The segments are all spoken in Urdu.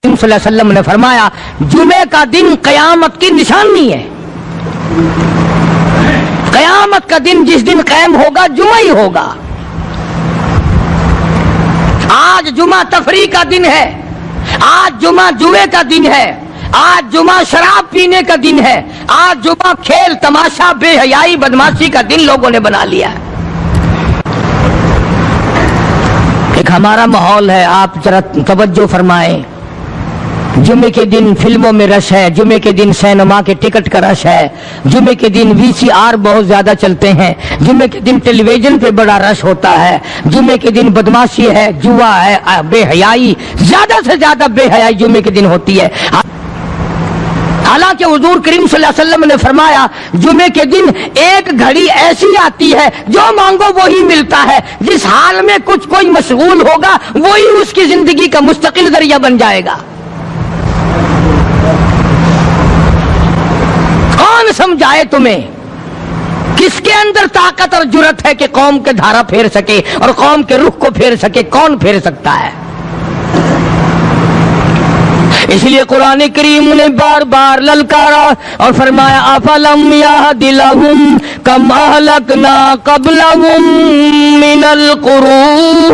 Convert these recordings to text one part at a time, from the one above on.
صلی اللہ علیہ وسلم نے فرمایا جمعے کا دن قیامت کی نشانی ہے. قیامت کا دن جس دن قائم ہوگا جمعہ ہی ہوگا. آج جمعہ تفریح کا دن ہے، آج جمعہ جوئے کا دن ہے، آج جمعہ شراب پینے کا دن ہے، آج جمعہ کھیل تماشا بے حیائی بدماشی کا دن لوگوں نے بنا لیا ہے. ایک ہمارا ماحول ہے، آپ ذرا توجہ فرمائیں. جمعے کے دن فلموں میں رش ہے، جمعے کے دن سینما کے ٹکٹ کا رش ہے، جمعے کے دن VCR بہت زیادہ چلتے ہیں، جمعے کے دن ٹیلی ویژن پہ بڑا رش ہوتا ہے، جمعے کے دن بدماشی ہے، جوا ہے، بے حیائی، زیادہ سے زیادہ بے حیائی جمعے کے دن ہوتی ہے. حالانکہ حضور کریم صلی اللہ علیہ وسلم نے فرمایا جمعے کے دن ایک گھڑی ایسی آتی ہے جو مانگو وہی ملتا ہے. جس حال میں کوئی مشغول ہوگا وہی اس کی زندگی کا مستقل ذریعہ بن جائے گا. کون سمجھائے تمہیں؟ کس کے اندر طاقت اور جرت ہے کہ قوم کے دھارا پھیر سکے اور قوم کے رخ کو پھیر سکے؟ کون پھیر سکتا ہے؟ اس لیے قرآن کریم نے بار بار للکارا اور فرمایا افلم یہد لہم کما اہلکنا قبلہم من القرون.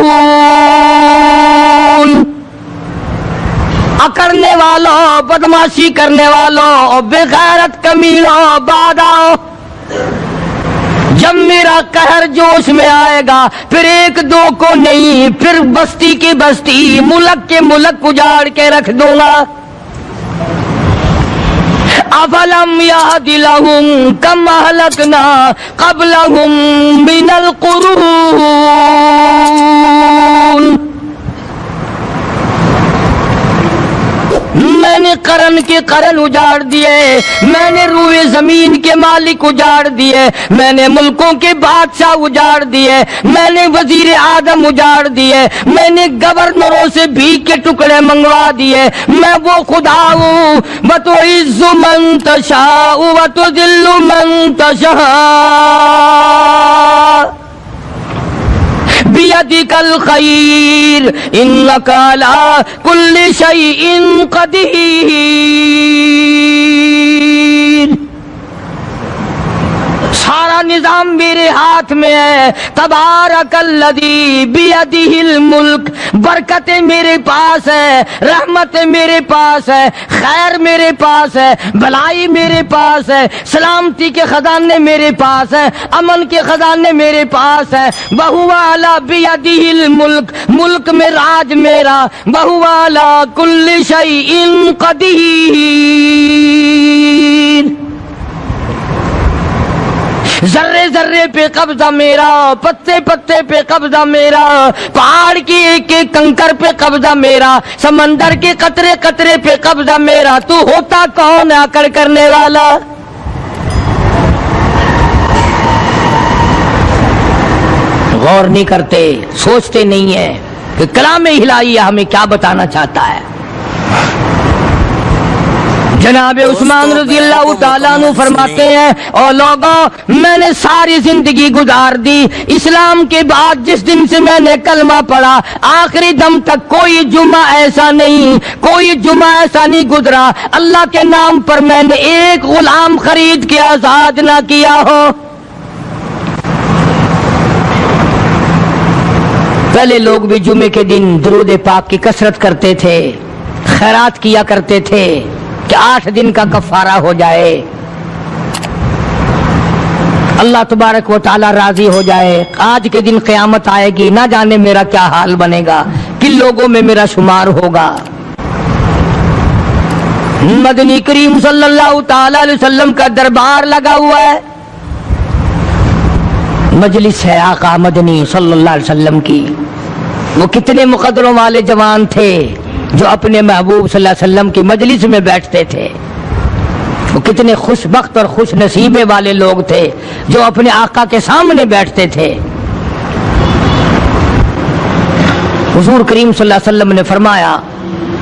اکڑنے والوں، بدماشی کرنے والوں، بے غیرت کمینوں، بعد آؤ. جب میرا قہر جوش میں آئے گا پھر ایک دو کو نہیں، پھر بستی کی بستی، ملک کے ملک اجاڑ کے رکھ دوں گا. افلم یہد لہم کم اہلکنا قبلہم من القرون. میں نے قرن کے قرن اجاڑ دیے، میں نے روئے زمین کے مالک اجاڑ دیے، میں نے ملکوں کے بادشاہ اجاڑ دیے، میں نے وزیر اعظم اجاڑ دیے، میں نے گورنروں سے بھیک کے ٹکڑے منگوا دیے. میں وہ خدا ہوں وَتُعِزُّ مَن تَشَاءُ وَتُذِلُّ مَن تَشَاءُ بِيَدِكَ الْخَيْرُ إِنَّكَ عَلَى كُلِّ شَيْءٍ قَدِيرٌ. سارا نظام میرے ہاتھ میں ہے. تبارک الذی بیدہ الملک. برکتیں میرے پاس ہے، رحمتیں میرے پاس ہے، خیر میرے پاس ہے، بھلائی میرے پاس ہے، سلامتی کے خزانے میرے پاس ہے، امن کے خزانے میرے پاس ہے. وہو علی بیدہ الملک. ملک میں راج میرا. وہو علی کل شیء قدیر. ذرے ذرے پہ قبضہ میرا، پتے پتے پہ قبضہ میرا، پہاڑ کی ایک ایک کنکر پہ قبضہ میرا، سمندر کے قطرے قطرے پہ قبضہ میرا. تو ہوتا کون ہے اکڑ کرنے والا؟ غور نہیں کرتے، سوچتے نہیں ہیں کہ کلام الہی ہمیں کیا بتانا چاہتا ہے. جناب عثمان رضی اللہ تعالیٰ عنہ فرماتے ہیں اور لوگوں میں نے ساری زندگی گزار دی، اسلام کے بعد جس دن سے میں نے کلمہ پڑھا آخری دم تک کوئی جمعہ ایسا نہیں، کوئی جمعہ ایسا نہیں گزرا اللہ کے نام پر میں نے ایک غلام خرید کے آزاد نہ کیا ہو. پہلے لوگ بھی جمعے کے دن درود پاک کی کثرت کرتے تھے، خیرات کیا کرتے تھے کہ 8 دن کا کفارہ ہو جائے، اللہ تبارک و تعالی راضی ہو جائے. آج کے دن قیامت آئے گی، نہ جانے میرا کیا حال بنے گا، کن لوگوں میں میرا شمار ہوگا. مدنی کریم صلی اللہ تعالی علیہ وسلم کا دربار لگا ہوا ہے، مجلس ہے آقا مدنی صلی اللہ علیہ وسلم کی. وہ کتنے مقدروں والے جوان تھے جو اپنے محبوب صلی اللہ علیہ وسلم کی مجلس میں بیٹھتے تھے. وہ کتنے خوش بخت اور خوش نصیبے والے لوگ تھے جو اپنے آقا کے سامنے بیٹھتے تھے. حضور کریم صلی اللہ علیہ وسلم نے فرمایا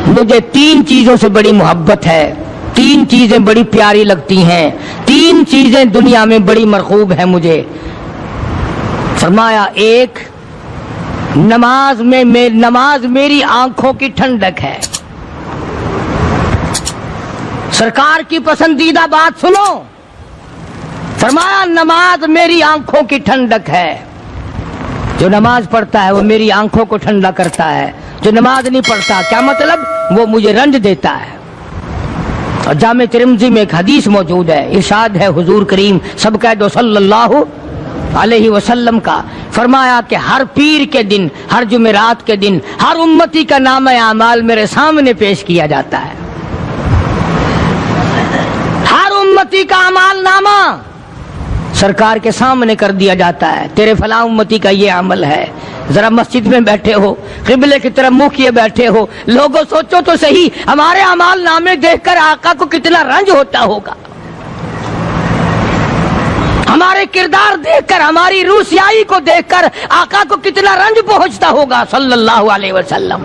مجھے 3 چیزوں سے بڑی محبت ہے، 3 چیزیں بڑی پیاری لگتی ہیں، 3 چیزیں دنیا میں بڑی مرغوب ہیں مجھے. فرمایا ایک نماز میری آنکھوں کی ٹھنڈک ہے. سرکار کی پسندیدہ بات سنو، فرمایا نماز میری آنکھوں کی ٹھنڈک ہے، جو نماز پڑھتا ہے وہ میری آنکھوں کو ٹھنڈا کرتا ہے، جو نماز نہیں پڑھتا کیا مطلب؟ وہ مجھے رنج دیتا ہے۔ اور جامع ترمذی میں ایک حدیث موجود ہے، ارشاد ہے حضور کریم سب کہہ دو صلی اللہ علیہ وسلم کا، فرمایا کہ ہر پیر کے دن، ہر جمعرات کے دن ہر امتی کا نامہ اعمال میرے سامنے پیش کیا جاتا ہے، ہر امتی کا اعمال نامہ سرکار کے سامنے کر دیا جاتا ہے، تیرے فلاں امتی کا یہ عمل ہے۔ ذرا مسجد میں بیٹھے ہو، قبلے کی طرف منہ کیے بیٹھے ہو، لوگوں سوچو تو صحیح ہمارے اعمال نامے دیکھ کر آقا کو کتنا رنج ہوتا ہوگا، ہمارے کردار دیکھ کر، ہماری روح سیاہی کو دیکھ کر آقا کو کتنا رنج پہنچتا ہوگا صلی اللہ علیہ وسلم۔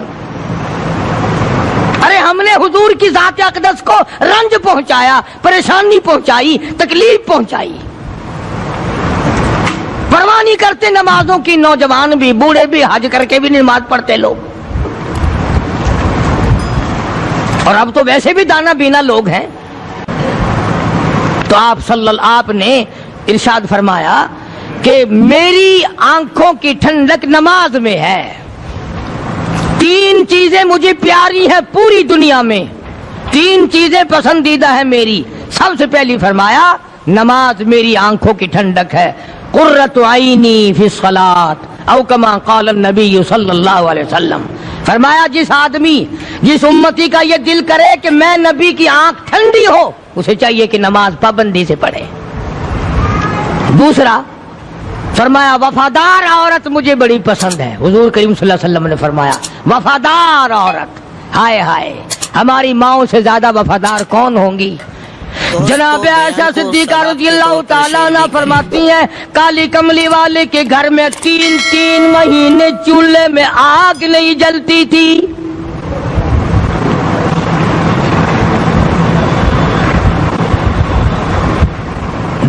ارے ہم نے حضور کی ذات اقدس کو رنج پہنچایا، پریشانی پہنچائی، تکلیف پہنچائی، پرواہ نہیں کرتے نمازوں کی، نوجوان بھی بوڑھے بھی حج کر کے بھی نماز پڑھتے لوگ، اور اب تو ویسے بھی دانا بینا لوگ ہیں۔ تو آپ نے ارشاد فرمایا کہ میری آنکھوں کی ٹھنڈک نماز میں ہے، تین چیزیں مجھے پیاری ہیں پوری دنیا میں، تین چیزیں پسندیدہ ہیں میری۔ سب سے پہلی فرمایا نماز میری آنکھوں کی ٹھنڈک ہے، قرۃ عینی فی الصلاۃ او کما قال النبی صلی اللہ علیہ وسلم، فرمایا جس آدمی، جس امتی کا یہ دل کرے کہ میں نبی کی آنکھ ٹھنڈی ہو، اسے چاہیے کہ نماز پابندی سے پڑھے۔ دوسرا فرمایا وفادار عورت مجھے بڑی پسند ہے، حضور کریم صلی اللہ علیہ وسلم نے فرمایا وفادار عورت، ہائے ہائے ہماری ماؤں سے زیادہ وفادار کون ہوں گی؟ جناب عائشہ صدیقہ رضی اللہ تعالیٰ عنہ فرماتی ہیں کالی کملی والے کے گھر میں 3 مہینے چولہے میں آگ نہیں جلتی تھی۔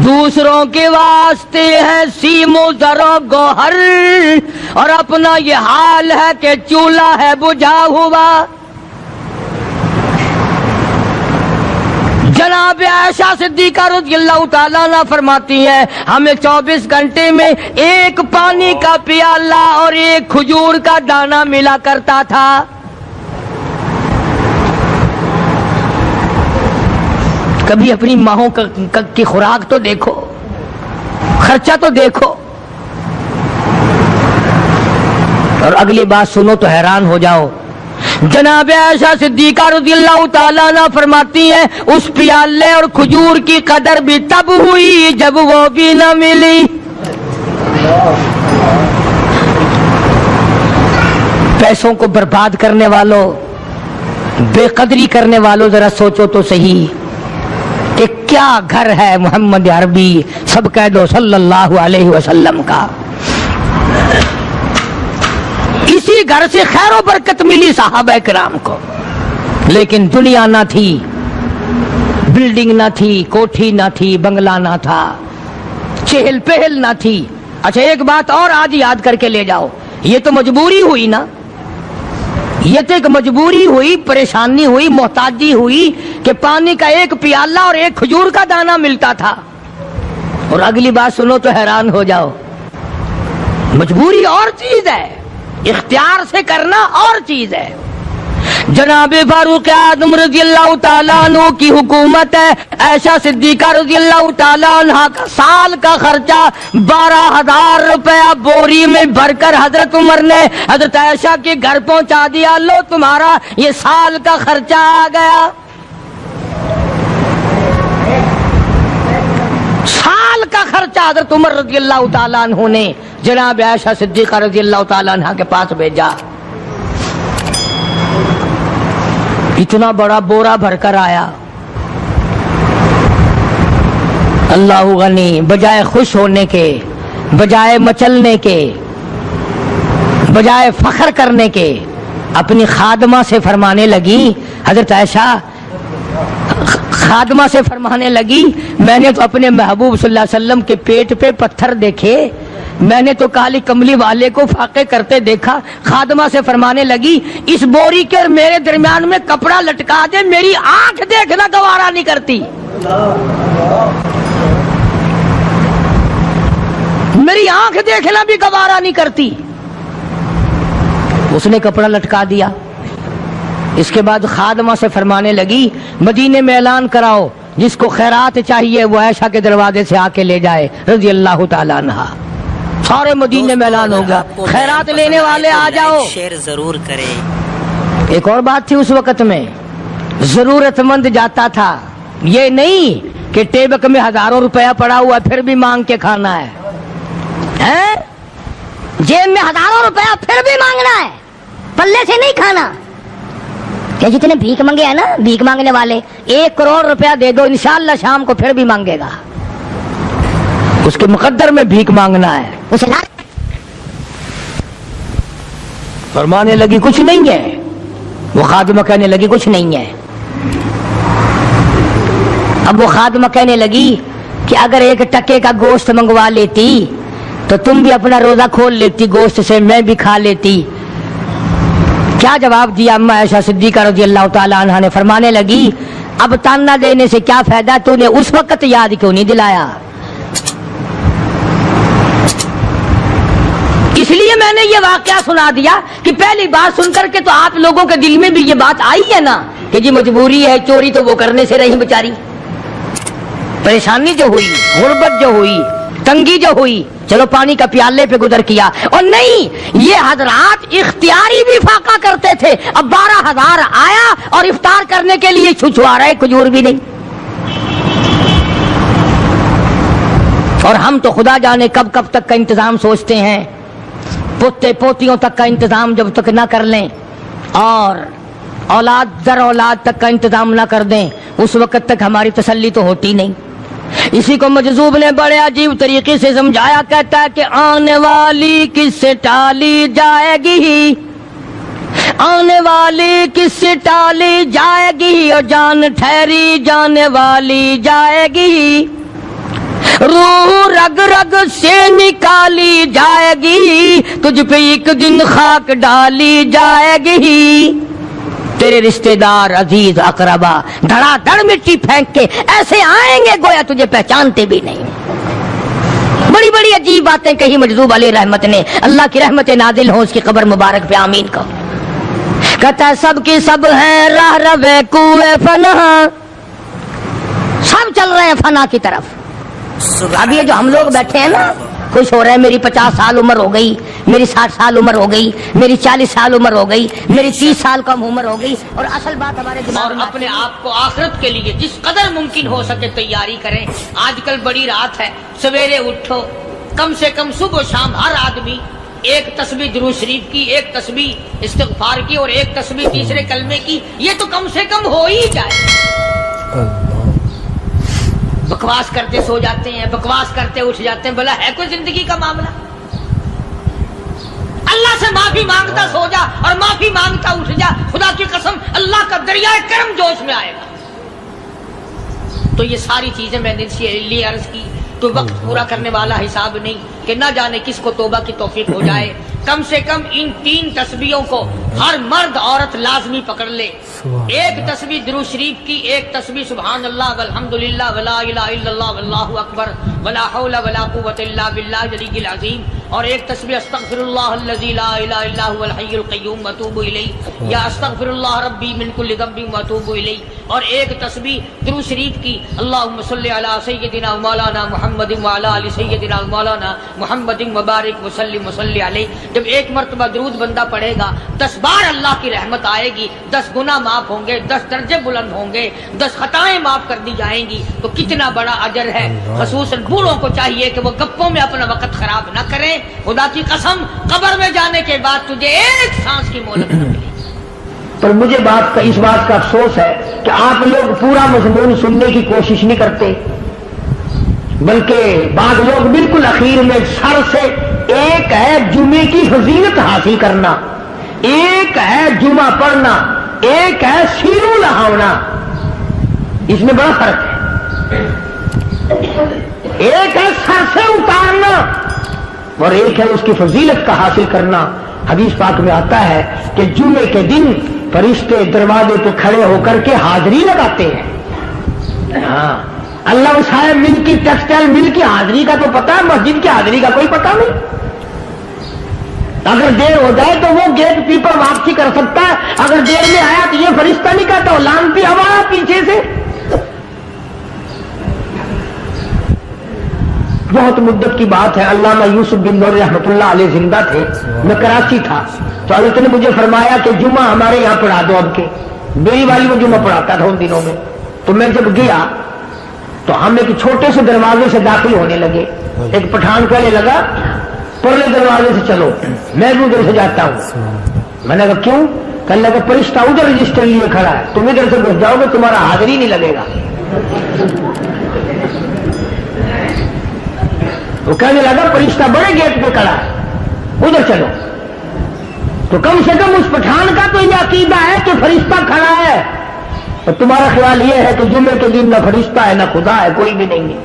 دوسروں کے واسطے ہے سیم و زر و گوہر، اور اپنا یہ حال ہے کہ چولہا ہے بجھا ہوا۔ جناب عائشہ صدیقہ رضی اللہ تعالیٰ عنہ فرماتی ہیں ہمیں 24 گھنٹے میں ایک پانی کا پیالہ اور ایک کھجور کا دانہ ملا کرتا تھا۔ کبھی اپنی ماہوں کی خوراک تو دیکھو، خرچہ تو دیکھو، اور اگلی بات سنو تو حیران ہو جاؤ۔ جناب عائشہ صدیقہ رضی اللہ تعالیٰ عنہ فرماتی ہیں اس پیالے اور کھجور کی قدر بھی تب ہوئی جب وہ بھی نہ ملی۔ پیسوں کو برباد کرنے والوں، بے قدری کرنے والوں، ذرا سوچو تو صحیح کہ کیا گھر ہے محمد عربی سب کہہ دو صلی اللہ علیہ وسلم کا۔ اسی گھر سے خیر و برکت ملی صحابہ کرام کو، لیکن دنیا نہ تھی، بلڈنگ نہ تھی، کوٹھی نہ تھی، بنگلہ نہ تھا، چہل پہل نہ تھی۔ اچھا ایک بات اور آج یاد کر کے لے جاؤ، یہ تو مجبوری ہوئی نا، یہ تو ایک مجبوری ہوئی، پریشانی ہوئی، محتاجی ہوئی کہ پانی کا ایک پیالہ اور ایک کھجور کا دانہ ملتا تھا۔ اور اگلی بات سنو تو حیران ہو جاؤ، مجبوری اور چیز ہے، اختیار سے کرنا اور چیز ہے۔ جناب فاروق اعظم رضی اللہ تعالیٰ عنہ کی حکومت ہے، عائشہ صدیقہ رضی اللہ تعالیٰ عنہ کا سال کا خرچہ 12,000 روپیہ بوری میں بھر کر حضرت عمر نے حضرت عائشہ کے گھر پہنچا دیا، لو تمہارا یہ سال کا خرچہ آ گیا۔ سال کا خرچہ حضرت عمر رضی اللہ تعالیٰ عنہ نے جناب عائشہ صدیقہ رضی اللہ تعالیٰ عنہ کے پاس بھیجا۔ اتنا بڑا بورا بھر کر آیا۔ اللہ غنی، بجائے خوش ہونے کے، بجائے مچلنے کے، بجائے فخر کرنے کے، اپنی خادمہ سے فرمانے لگی، حضرت عائشہ خادمہ سے فرمانے لگی میں نے تو اپنے محبوب صلی اللہ علیہ وسلم کے پیٹ پہ پتھر دیکھے میں نے تو کالی کملی والے کو فاقے کرتے دیکھا. خادمہ سے فرمانے لگی اس بوری کے اور میرے درمیان میں کپڑا لٹکا دے, میری آنکھ دیکھنا گوارا نہیں کرتی, میری آنکھ دیکھنا بھی گوارا نہیں کرتی. اس نے کپڑا لٹکا دیا. اس کے بعد خادمہ سے فرمانے لگی مدینے میں اعلان کراؤ جس کو خیرات چاہیے وہ عائشہ کے دروازے سے آ کے لے جائے رضی اللہ تعالیٰ عنہا. سارے مدینے میں اعلان ہو گیا خیرات لینے والے آ جاؤ. شیئر ضرور کریں. ایک اور بات تھی اس وقت میں, ضرورت مند جاتا تھا, یہ نہیں کہ ٹیبک میں ہزاروں روپیہ پڑا ہوا پھر بھی مانگ کے کھانا ہے, جیب میں ہزاروں روپیہ پھر بھی مانگنا ہے, پلے سے نہیں کھانا. کہ جتنے بھیک مانگے ہیں نا بھیک مانگنے والے, 1 کروڑ روپیہ دے دو انشاءاللہ شام کو پھر بھی مانگے گا. اس کے مقدر میں بھیک مانگنا ہے. اسے فرمانے لگی کچھ نہیں ہے. وہ خادمہ کہنے لگی کچھ نہیں ہے. اب وہ خادمہ کہنے لگی کہ اگر 1 ٹکے کا گوشت منگوا لیتی تو تم بھی اپنا روزہ کھول لیتی, گوشت سے میں بھی کھا لیتی. کیا جواب دیا اما عائشہ صدیقہ رضی اللہ تعالی عنہا نے؟ فرمانے لگی اب تانا دینے سے کیا فائدہ, تو نے اس وقت یاد کیوں نہیں دلایا؟ اس لیے میں نے یہ واقعہ سنا دیا کہ پہلی بار سن کر کے تو آپ لوگوں کے دل میں بھی یہ بات آئی ہے نا کہ جی مجبوری ہے, چوری تو وہ کرنے سے رہی بیچاری. پریشانی جو ہوئی, غربت جو ہوئی, تنگی جو ہوئی, چلو پانی کا پیالے پہ گزر کیا. اور نہیں, یہ حضرات اختیاری بھی فاقہ کرتے تھے. اب 12,000 آیا اور افطار کرنے کے لیے چھچوا رہے, کھجور بھی نہیں. اور ہم تو خدا جانے کب کب تک کا انتظام سوچتے ہیں, پوتے پوتیوں تک کا انتظام جب تک نہ کر لیں اور اولاد در اولاد تک کا انتظام نہ کر دیں اس وقت تک ہماری تسلی تو ہوتی نہیں. اسی کو مجذوب نے بڑے عجیب طریقے سے سمجھایا, کہتا ہے کہ آنے والی کس سے ٹالی جائے گی, آنے والی کس سے ٹالی جائے گی, اور جان ٹھہری جانے والی جائے گی, روح رگ رگ سے نکالی جائے گی, تجھ پہ ایک دن خاک ڈالی جائے گی. تیرے رشتہ دار عزیز اقربا دھڑا دھڑ مٹی پھینک کے ایسے آئیں گے گویا تجھے پہچانتے بھی نہیں. بڑی بڑی عجیب باتیں کہی مجذوب علیہ رحمت نے. اللہ کی رحمت نازل ہو اس کی قبر مبارک پہ, آمین کا. کہتا ہے سب کی سب ہیں راہ روے کوئے فنا, سب چل رہے ہیں فنا کی طرف. اب یہ جو ہم لوگ بیٹھے ہیں نا خوش ہو رہے ہیں, میری 50 سال عمر ہو گئی, میری 60 سال عمر ہو گئی, میری 40 سال عمر ہو گئی, میری 30 سال کم عمر ہو گئی. اور اصل بات ہمارے دماغ میں, اپنے آپ کو آخرت کے لیے جس قدر ممکن ہو سکے تیاری کریں. آج کل بڑی رات ہے, سویرے اٹھو, کم سے کم صبح و شام ہر آدمی 1 تسبیح درود شریف کی, 1 تسبیح استغفار کی اور 1 تسبیح تیسرے کلمے کی, یہ تو کم سے کم ہو ہی جائے. بکواس کرتے سو جاتے ہیں, بکواس کرتے اٹھ جاتے ہیں. بھلا ہے کوئی زندگی کا معاملہ؟ اللہ سے معافی مانگتا سو جا اور معافی مانگتا اٹھ جا, خدا کی قسم اللہ کا دریائے کرم جوش میں آئے گا. تو یہ ساری چیزیں میں نے لیے عرض کی تو وقت پورا کرنے والا حساب نہیں کہ نہ جانے کس کو توبہ کی توفیق ہو جائے. کم سے کم ان 3 تسبیحوں کو ہر مرد عورت لازمی پکڑ لے. 1 تسبیح درود شریف کی, 1 تسبیح سبحان اللہ والحمدللہ ولا الہ الا اللہ واللہ اکبر ولا حول ولا قوت الا باللہ العلی العظیم, اور 1 تسبیح استغفر اللہ الذی لا الہ الا هو الحی القیوم واتوب الیہ یا استغفر اللہ ربی من کل ذنب واتوب الیہ, اور 1 تسبیح درود شریف کی اللہم صلی علی سیدنا مولانا محمد وعلی آل سیدنا مولانا محمد مبارک وسلم وصلی علیہ. جب 1 مرتبہ درود بندہ پڑھے گا 10 بار اللہ کی رحمت آئے گی, 10 گناہ معاف ہوں گے, 10 درجے بلند ہوں گے, 10 خطائیں معاف کر دی جائیں گی. تو کتنا بڑا اجر ہے. خصوصاً بوڑھوں کو چاہیے کہ وہ گپوں میں اپنا وقت خراب نہ کریں. خدا کی قسم قبر میں جانے کے بعد تجھے 1 سانس کی مہلت نہ ملے. پر مجھے اس بات کا افسوس ہے کہ آپ لوگ پورا مضمون سننے کی کوشش نہیں کرتے, بلکہ بعض لوگ بالکل اخیر میں سر سے, ایک ہے جمعے کی فضیلت حاصل کرنا, ایک ہے جمعہ پڑھنا, ایک ہے سیرو لہاونا, اس میں بڑا فرق ہے. ایک ہے سر سے اتارنا, اور ایک ہے اس کی فضیلت کا حاصل کرنا. حدیث پاک میں آتا ہے کہ جمعے کے دن فرشتے دروازے پہ کھڑے ہو کر کے حاضری لگاتے ہیں. ہاں اللہ صاحب مل کی ٹیکسٹائل مل کی حاضری کا تو پتا ہے, مسجد کی حاضری کا کوئی پتا نہیں. اگر دیر ہو جائے تو وہ گیٹ کیپر واپسی کر سکتا ہے, اگر دیر میں آیا تو یہ فرشتہ نہیں کہتا, لانتی ہوا پیچھے سے. بہت مدت کی بات ہے, علامہ یوسف بن نور رحمۃ اللہ علیہ زندہ تھے, میں کراچی تھا, تو حضرت نے مجھے فرمایا کہ جمعہ ہمارے یہاں پڑھا دو. اب کے میری والی میں جمعہ پڑھاتا تھا ان دنوں میں. تو میں جب گیا تو ہم ایک چھوٹے سے دروازے سے داخل ہونے لگے. ایک پٹھان کہنے لگا پرلے دروازے سے چلو, میں بھی ادھر سے جاتا ہوں. میں نے کہا کیوں؟ کہنے لگا فرشتہ ادھر رجسٹر لیے کھڑا ہے, تم ادھر سے گھس جاؤ گے تمہارا حاضری نہیں لگے گا. وہ کہنے لگا فرشتہ بڑے گیٹ پہ کھڑا ہے, ادھر چلو. تو کم سے کم اس پٹھان کا تو یہ عقیدہ ہے کہ فرشتہ کھڑا ہے, اور تمہارا خیال یہ ہے کہ جمعے کے دن نہ فرشتہ ہے نہ خدا ہے, کوئی بھی نہیں ہے.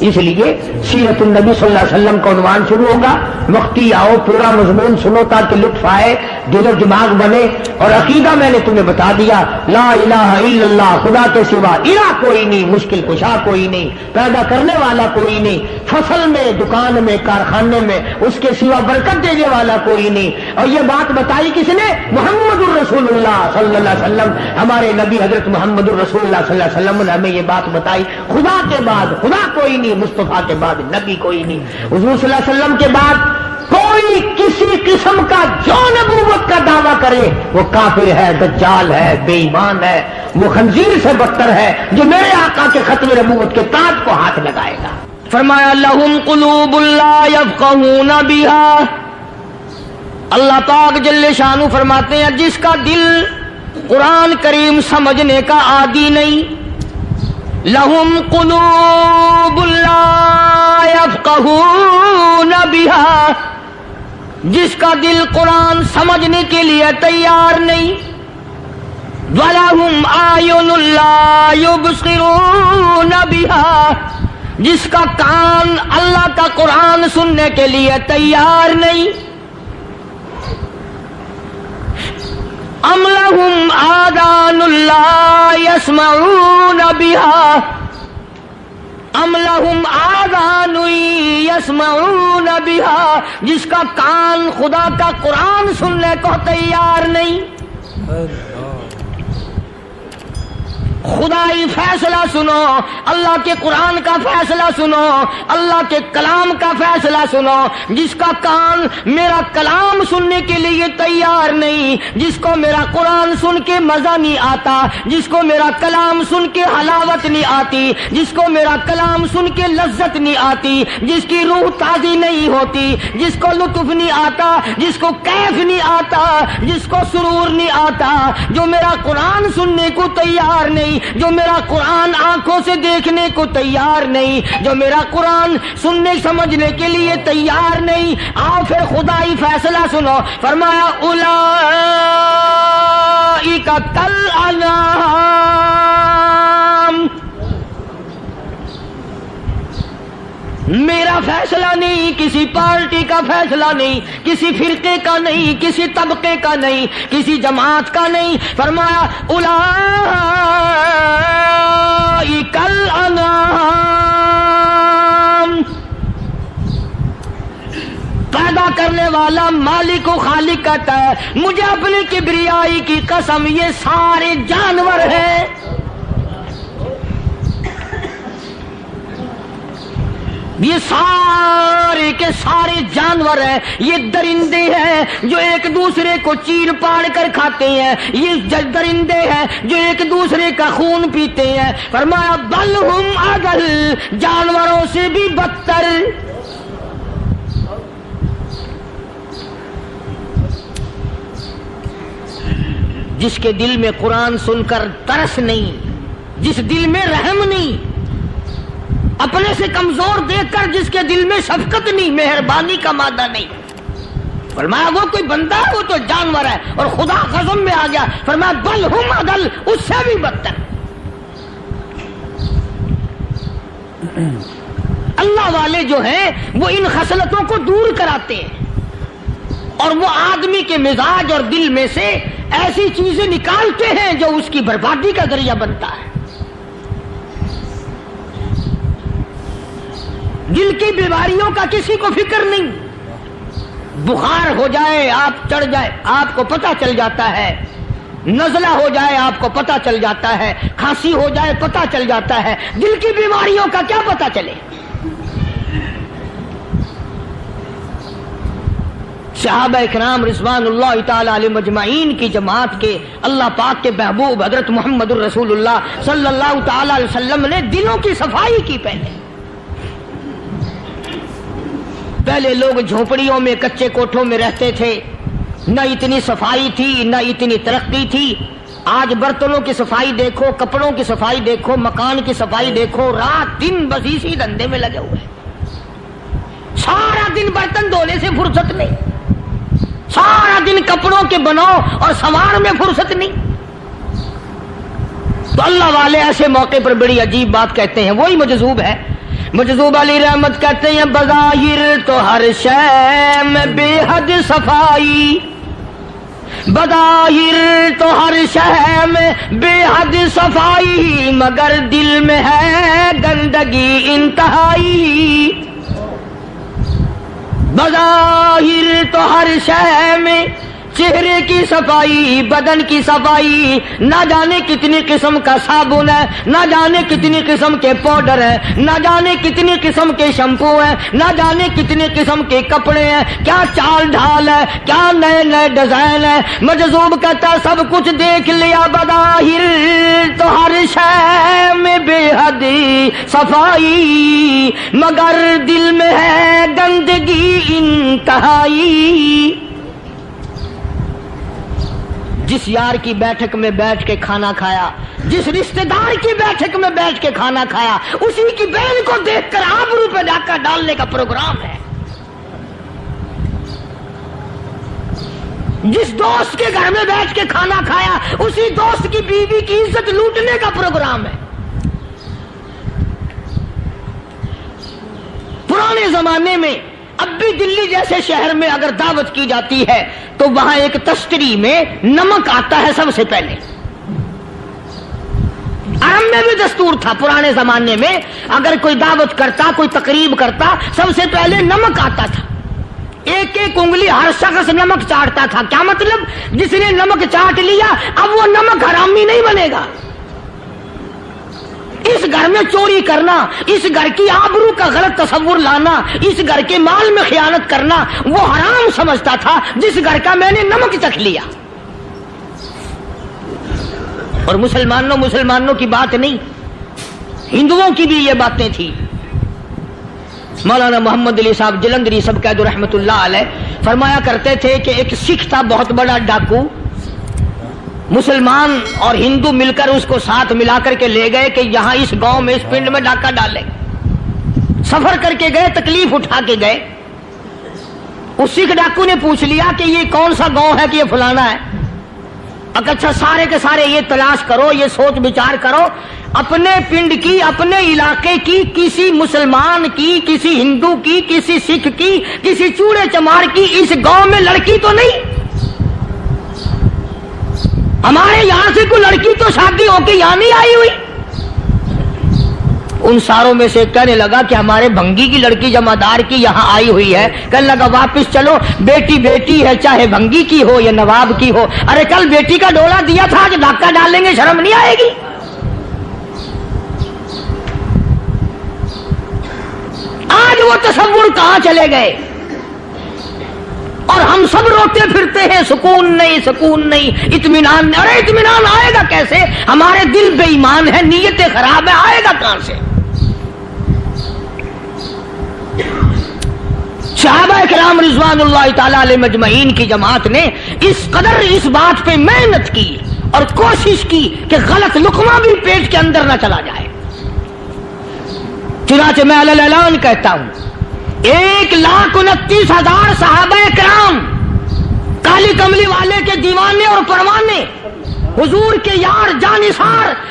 اس لیے سیرت النبی صلی اللہ علیہ وسلم کا عنوان شروع ہوگا. وقتی آؤ, پورا مضمون سنو تاکہ لطف آئے, دل و دماغ بنے. اور عقیدہ میں نے تمہیں بتا دیا, لا الہ الا اللہ, خدا کے سوا الہ کوئی نہیں, مشکل کشا کوئی نہیں, پیدا کرنے والا کوئی نہیں, فصل میں, دکان میں, کارخانے میں اس کے سوا برکت دینے والا کوئی نہیں. اور یہ بات بتائی کس نے؟ محمد الرسول اللہ صلی اللہ علیہ وسلم. ہمارے نبی حضرت محمد الرسول اللہ صلی اللہ علیہ وسلم نے ہمیں یہ بات بتائی, خدا کے بعد خدا کوئی نہیں, مصطفیٰ کے بعد نبی کوئی نہیں, حضور صلی اللہ علیہ وسلم کے بعد کوئی کسی قسم کا جو نبوت کا دعویٰ کرے وہ کافر ہے, دجال ہے, بے ایمان ہے, وہ خنزیر سے بدتر ہے جو میرے آقا کے ختم نبوت کے تاج کو ہاتھ لگائے گا. فرمایا لہم قلوب لا یفقہون بہا. اللہ پاک جل شانہ فرماتے ہیں جس کا دل قرآن کریم سمجھنے کا عادی نہیں, لہم قلوب لا یفقہون بہا, جس کا دل قرآن سمجھنے کے لیے تیار نہیں, وَلَهُمْ أَعْيُنٌ لَا يُبْصِرُونَ بِهَا, جس کا کان اللہ کا قرآن سننے کے لیے تیار نہیں, أَمْ لَهُمْ آذَانٌ لَا يَسْمَعُونَ بِهَا, ام لہم آذان یسمعون بہا, جس کا کان خدا کا قرآن سننے کو تیار نہیں. خدائی فیصلہ سنو, اللہ کے قرآن کا فیصلہ سنو, اللہ کے کلام کا فیصلہ سنو. جس کا کان میرا کلام سننے کے لیے تیار نہیں, جس کو میرا قرآن سن کے مزہ نہیں آتا, جس کو میرا کلام سن کے حلاوت نہیں آتی, جس کو میرا کلام سن کے لذت نہیں آتی, جس کی روح تازی نہیں ہوتی, جس کو لطف نہیں آتا, جس کو کیف نہیں آتا, جس کو سرور نہیں آتا, جو میرا قرآن سننے کو تیار نہیں, جو میرا قرآن آنکھوں سے دیکھنے کو تیار نہیں, جو میرا قرآن سننے سمجھنے کے لیے تیار نہیں. آؤ پھر خدائی فیصلہ سنو. فرمایا اولئک کالانعام, میرا فیصلہ نہیں, کسی پارٹی کا فیصلہ نہیں, کسی فرقے کا نہیں, کسی طبقے کا نہیں, کسی جماعت کا نہیں. فرمایا اولئک الانعام, پیدا کرنے والا مالک و خالق کہتا ہے مجھے اپنی کبریائی کی قسم یہ سارے جانور ہیں. یہ سارے کے سارے جانور ہیں, یہ درندے ہیں جو ایک دوسرے کو چیر پاڑ کر کھاتے ہیں, یہ درندے ہیں جو ایک دوسرے کا خون پیتے ہیں. فرمایا بل ہم اضل, جانوروں سے بھی بدتر. جس کے دل میں قرآن سن کر ترس نہیں, جس دل میں رحم نہیں, اپنے سے کمزور دیکھ کر جس کے دل میں شفقت نہیں, مہربانی کا مادہ نہیں. فرمایا وہ کوئی بندہ ہے, وہ تو جانور ہے. اور خدا قسم میں آ گیا, فرمایا بل ہم اضل, اس سے بھی بدتر. اللہ والے جو ہیں وہ ان خصلتوں کو دور کراتے ہیں اور وہ آدمی کے مزاج اور دل میں سے ایسی چیزیں نکالتے ہیں جو اس کی بربادی کا ذریعہ بنتا ہے. دل کی بیماریوں کا کسی کو فکر نہیں. بخار ہو جائے آپ چڑھ جائے آپ کو پتہ چل جاتا ہے, نزلہ ہو جائے آپ کو پتہ چل جاتا ہے, کھانسی ہو جائے پتہ چل جاتا ہے. دل کی بیماریوں کا کیا پتہ چلے؟ صحابہ اکرام رضوان اللہ تعالی علیہ مجمعین کی جماعت کے اللہ پاک کے محبوب حضرت محمد الرسول اللہ صلی اللہ تعالی علیہ وسلم نے دلوں کی صفائی کی. پہلے لوگ جھونپڑیوں میں کچے کوٹھوں میں رہتے تھے, نہ اتنی صفائی تھی نہ اتنی ترقی تھی. آج برتنوں کی صفائی دیکھو, کپڑوں کی صفائی دیکھو, مکان کی صفائی دیکھو, رات دن بس اسی دھندے میں لگے ہوئے. سارا دن برتن دھونے سے فرصت نہیں, سارا دن کپڑوں کے بناؤ اور سنوار میں فرصت نہیں. تو اللہ والے ایسے موقع پر بڑی عجیب بات کہتے ہیں, وہی مجذوب ہے. مجذوب علی رحمت کہتے ہیں بظاہر تو ہر شے میں بے حد صفائی, بظاہر تو ہر شے میں بے حد صفائی, مگر دل میں ہے گندگی انتہائی. بظاہر تو ہر شے میں چہرے کی صفائی, بدن کی صفائی, نہ جانے کتنی قسم کا صابن ہے, نہ جانے کتنی قسم کے پاؤڈر ہیں, نہ جانے کتنی قسم کے شیمپو ہیں, نہ جانے کتنی قسم کے کپڑے ہیں, کیا چال ڈھال ہے, کیا نئے نئے ڈیزائن ہے. مجذوب کہتا سب کچھ دیکھ لیا, بظاہر تو ہر شے میں بے حد صفائی, مگر دل میں ہے گندگی انتہائی. جس یار کی بیٹھک میں بیٹھ کے کھانا کھایا, جس رشتہ دار کی بیٹھک میں بیٹھ کے کھانا کھایا, اسی کی بہن کو دیکھ کر آبرو پہ ڈاکہ ڈالنے کا پروگرام ہے. جس دوست کے گھر میں بیٹھ کے کھانا کھایا, اسی دوست کی بیوی کی عزت لوٹنے کا پروگرام ہے. پرانے زمانے میں اب بھی دلی جیسے شہر میں اگر دعوت کی جاتی ہے تو وہاں ایک تشتری میں نمک آتا ہے سب سے پہلے. عرب میں بھی دستور تھا پرانے زمانے میں, اگر کوئی دعوت کرتا, کوئی تقریب کرتا, سب سے پہلے نمک آتا تھا. ایک ایک انگلی ہر شخص نمک چاٹتا تھا. کیا مطلب؟ جس نے نمک چاٹ لیا اب وہ نمک حرامی نہیں بنے گا. اس گھر میں چوری کرنا, اس گھر کی آبرو کا غلط تصور لانا, اس گھر کے مال میں خیانت کرنا وہ حرام سمجھتا تھا جس گھر کا میں نے نمک چکھ لیا. اور مسلمانوں کی بات نہیں, ہندوؤں کی بھی یہ باتیں تھی. مولانا محمد علی صاحب جلندری سب قید رحمت اللہ علیہ فرمایا کرتے تھے کہ ایک سکھ تھا بہت بڑا ڈاکو, مسلمان اور ہندو مل کر اس کو ساتھ ملا کر کے لے گئے کہ یہاں اس گاؤں میں اس پنڈ میں ڈاکہ ڈالے. سفر کر کے گئے, تکلیف اٹھا کے گئے. اس سکھ ڈاکو نے پوچھ لیا کہ یہ کون سا گاؤں ہے کہ یہ فلانا ہے. اچھا سارے کے سارے یہ تلاش کرو, یہ سوچ بچار کرو, اپنے پنڈ کی, اپنے علاقے کی, کسی مسلمان کی, کسی ہندو کی, کسی سکھ کی, کسی چوڑے چمار کی اس گاؤں میں لڑکی تو نہیں. ہمارے یہاں سے کوئی لڑکی تو شادی ہو کے یہاں نہیں آئی ہوئی. ان ساروں میں سے کہنے لگا کہ ہمارے بھنگی کی لڑکی جمعدار کی یہاں آئی ہوئی ہے. کہنے لگا واپس چلو, بیٹی بیٹی ہے چاہے بھنگی کی ہو یا نواب کی ہو. ارے کل بیٹی کا ڈولا دیا تھا, آج ڈاکہ ڈالیں گے, شرم نہیں آئے گی؟ آج وہ تصور کہاں چلے گئے اور ہم سب روتے پھرتے ہیں سکون نہیں, سکون نہیں, اطمینان نہیں. ارے اطمینان آئے گا کیسے؟ ہمارے دل بے ایمان ہے, نیتیں خراب ہے, آئے گا کہاں سے؟ صحابہ کرام رضوان اللہ تعالی علیہ مجمعین کی جماعت نے اس قدر اس بات پہ محنت کی اور کوشش کی کہ غلط لقمہ بھی پیٹ کے اندر نہ چلا جائے. چنانچہ میں علی الاعلان کہتا ہوں 1,29,000 صحابہ کرام کالی کملی والے کے دیوانے اور پروانے, حضور کے یار جانثار,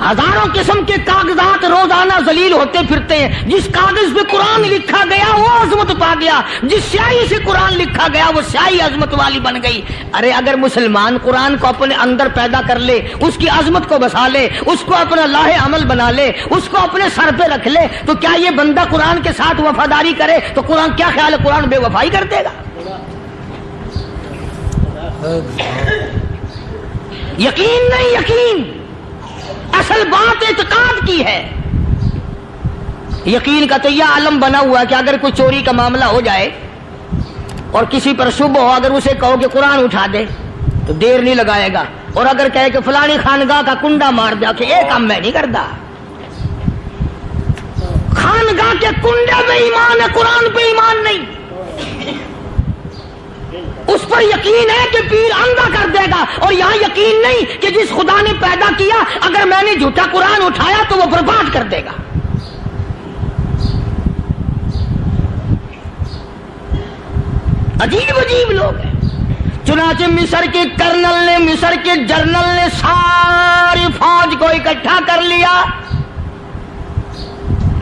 ہزاروں قسم کے کاغذات روزانہ ذلیل ہوتے پھرتے ہیں. جس کاغذ پہ قرآن لکھا گیا وہ عظمت پا گیا, جس سیاہی سے قرآن لکھا گیا وہ سیاہی عظمت والی بن گئی. ارے اگر مسلمان قرآن کو اپنے اندر پیدا کر لے, اس کی عظمت کو بسا لے, اس کو اپنا لاہ عمل بنا لے, اس کو اپنے سر پہ رکھ لے, تو کیا یہ بندہ قرآن کے ساتھ وفاداری کرے تو قرآن کیا خیال ہے قرآن بے وفائی کر دے گا؟ یقین نہیں, یقین اصل بات اعتقاد کی ہے. یقین کا تو یہ عالم بنا ہوا ہے کہ اگر کوئی چوری کا معاملہ ہو جائے اور کسی پر شبہ ہو, اگر اسے کہو کہ قرآن اٹھا دے تو دیر نہیں لگائے گا, اور اگر کہے کہ فلانی خانگاہ کا کنڈا مار دیا کہ یہ کام میں نہیں کرتا. خانگاہ کے کنڈے پہ ایمان ہے, قرآن پہ ایمان نہیں. اس پر یقین ہے کہ پیر اندھا کر دے گا, اور یہاں یقین نہیں کہ جس خدا نے پیدا کیا اگر میں نے جھوٹا قرآن اٹھایا تو وہ برباد کر دے گا. عجیب عجیب لوگ ہیں. چنانچہ مصر کے کرنل نے, مصر کے جنرل نے ساری فوج کو اکٹھا کر لیا.